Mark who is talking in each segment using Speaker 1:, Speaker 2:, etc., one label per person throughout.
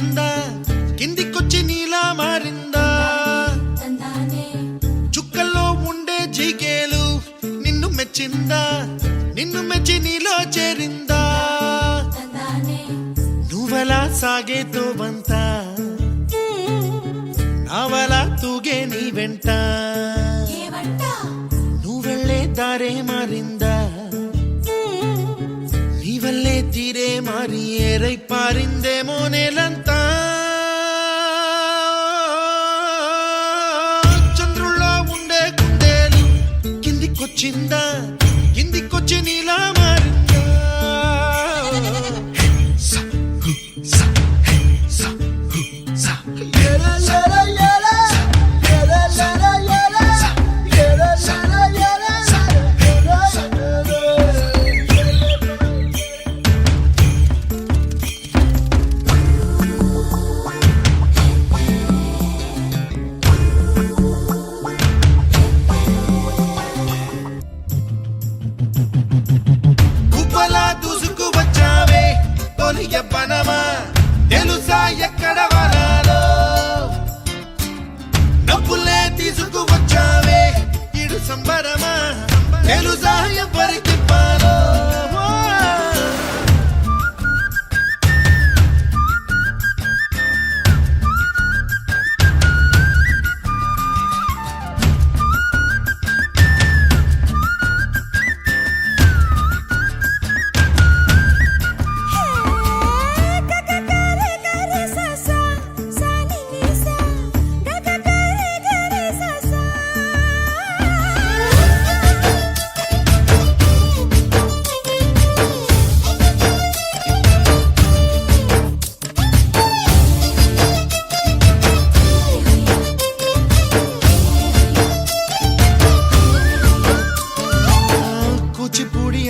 Speaker 1: వచ్చిందా కిందికొచ్చి నీలా మారిందా చుక్కల్లో ఉండే జిగేలు నిన్ను మెచ్చిందా నిన్ను మెచ్చి నీలో చేరిందా నువ్వలా సాగే తోవంత నావలా తూగే నీ వెంట నువ్వెళ్ళే దారే మారిందా నీ వల్లే తీరే మారి ఏరై పారిందేమో నేలంతా చంద్రుల్లో ఉండే గుండెలు కిందికొచ్చిందా కిందికొచ్చి నీలా మారిందా పనమా తెలుసా ఎక్కడ వరాలో డబ్బులే తీసుకువచ్చావే ఇడు సంబరమా తెలుసా ఎవరికి పాలో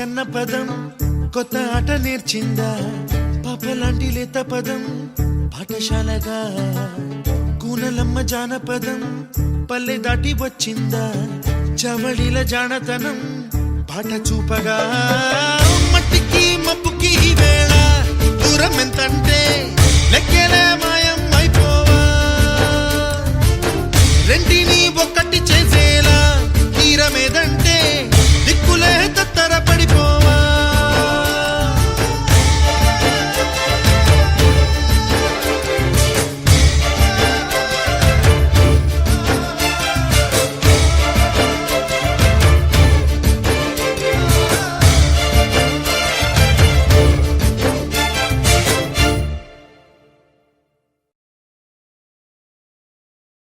Speaker 1: అన్న పదం కొత్త ఆట నేర్చిందా పాపలాంటి లేత పదం పాఠశాలగా కూనలమ్మ జానపదం పల్లె దాటి వచ్చిందా చవడిల జానతనం పాట చూపగా మట్టికి మబ్బుకి వేళ దూరం ఎంతంటే లెక్కలే